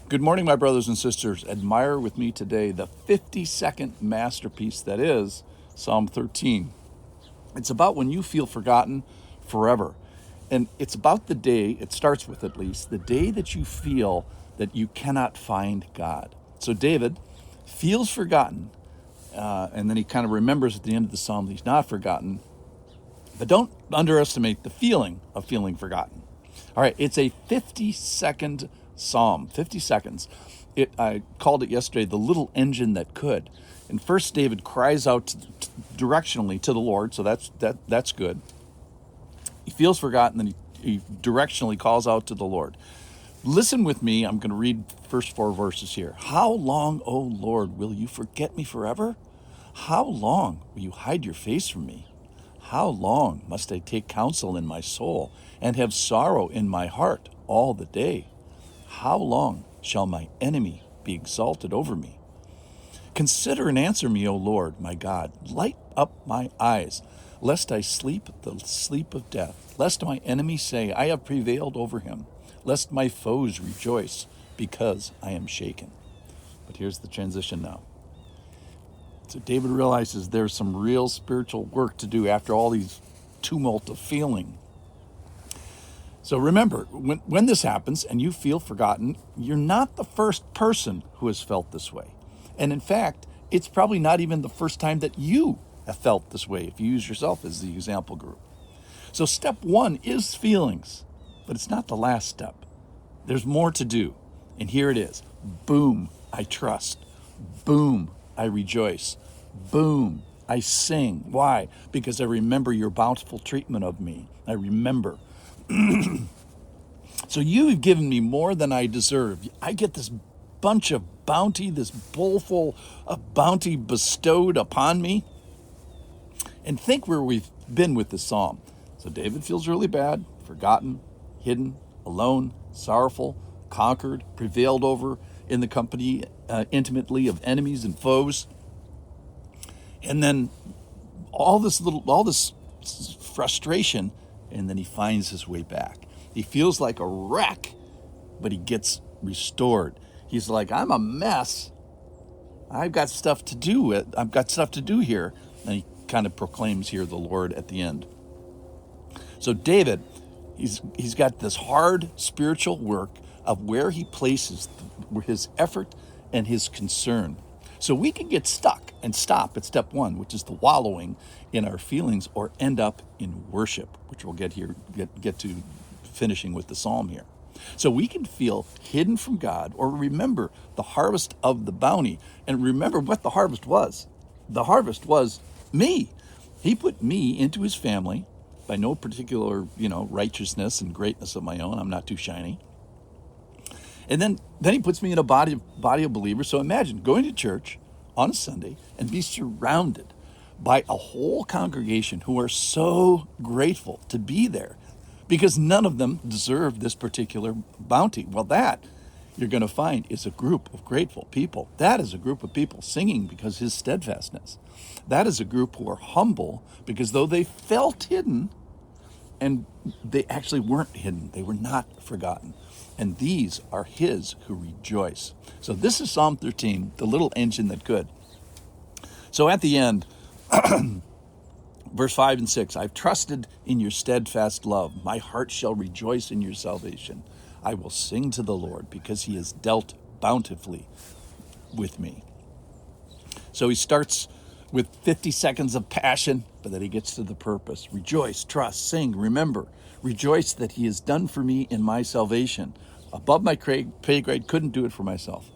Good morning, my brothers and sisters. Admire with me today the 52nd masterpiece that is Psalm 13. It's about when you feel forgotten forever. And it's about the day, it starts with at least, the day that you feel that you cannot find God. So David feels forgotten, and then he kind of remembers at the end of the psalm that he's not forgotten. But don't underestimate the feeling of feeling forgotten. All right, it's a 50-second psalm, 50 seconds. I called it yesterday the little engine that could. And first, David cries out directionally to the Lord, so that's good. He feels forgotten, then he directionally calls out to the Lord. Listen with me. I'm going to read first 4 verses here. How long, O Lord, will you forget me forever? How long will you hide your face from me? How long must I take counsel in my soul and have sorrow in my heart all the day? How long shall my enemy be exalted over me? Consider and answer me, O Lord, my God. Light up my eyes, lest I sleep the sleep of death, lest my enemy say, I have prevailed over him, lest my foes rejoice because I am shaken. But here's the transition now. So David realizes there's some real spiritual work to do after all these tumult of feeling. So remember, when this happens and you feel forgotten, you're not the first person who has felt this way. And in fact, it's probably not even the first time that you have felt this way if you use yourself as the example group. So step 1 is feelings, but it's not the last step. There's more to do. And here it is. Boom, I trust. Boom, I rejoice. Boom, I sing. Why? Because I remember your bountiful treatment of me. I remember. So you have given me more than I deserve. I get this bunch of bounty, this bowlful of bounty bestowed upon me. And think where we've been with this psalm. So David feels really bad, forgotten, hidden, alone, sorrowful, conquered, prevailed over in the company intimately of enemies and foes. And then all this frustration, and then he finds his way back. He feels like a wreck, but he gets restored. He's like, I'm a mess. I've got stuff to do. I've got stuff to do here. And he kind of proclaims here the Lord at the end. So David, he's got this hard spiritual work of where he places his effort and his concern. So we can get stuck and stop at step 1, which is the wallowing in our feelings, or end up in worship, which we'll get to finishing with the psalm here. So we can feel hidden from God, or remember the harvest of the bounty, and remember what the harvest was. The harvest was me. He put me into his family by no particular, righteousness and greatness of my own. I'm not too shiny. And then he puts me in a body of believers. So imagine going to church on a Sunday and be surrounded by a whole congregation who are so grateful to be there, because none of them deserve this particular bounty. Well, that you're going to find is a group of grateful people. That is a group of people singing because his steadfastness. That is a group who are humble because though they felt hidden, and they actually weren't hidden, they were not forgotten. And these are his who rejoice. So this is Psalm 13, the little engine that could. So at the end, verse 5 and 6, I've trusted in your steadfast love. My heart shall rejoice in your salvation. I will sing to the Lord because he has dealt bountifully with me. So he starts with 50 seconds of passion, but then he gets to the purpose. Rejoice, trust, sing, remember. Rejoice that he has done for me in my salvation. Above my pay grade, couldn't do it for myself.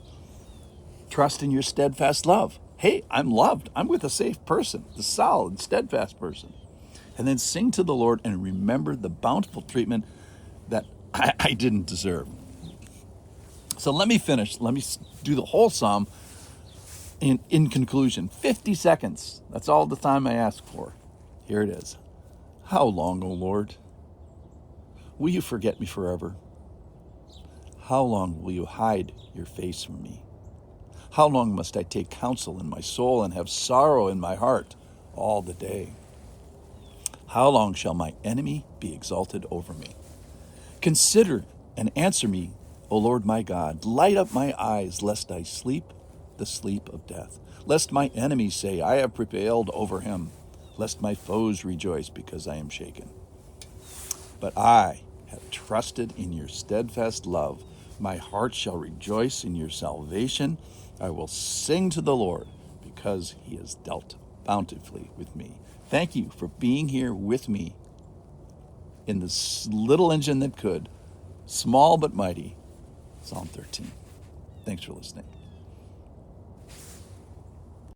Trust in your steadfast love. Hey, I'm loved. I'm with a safe person, the solid, steadfast person. And then sing to the Lord and remember the bountiful treatment that I didn't deserve. So let me finish. Let me do the whole psalm in conclusion. 50 seconds. That's all the time I ask for. Here it is. How long, O Lord, will you forget me forever? How long will you hide your face from me? How long must I take counsel in my soul and have sorrow in my heart all the day? How long shall my enemy be exalted over me? Consider and answer me, O Lord my God, light up my eyes, lest I sleep the sleep of death, lest my enemies say, I have prevailed over him, lest my foes rejoice because I am shaken. But I have trusted in your steadfast love. My heart shall rejoice in your salvation. I will sing to the Lord because he has dealt bountifully with me. Thank you for being here with me in this little engine that could, small but mighty, Psalm 13. Thanks for listening.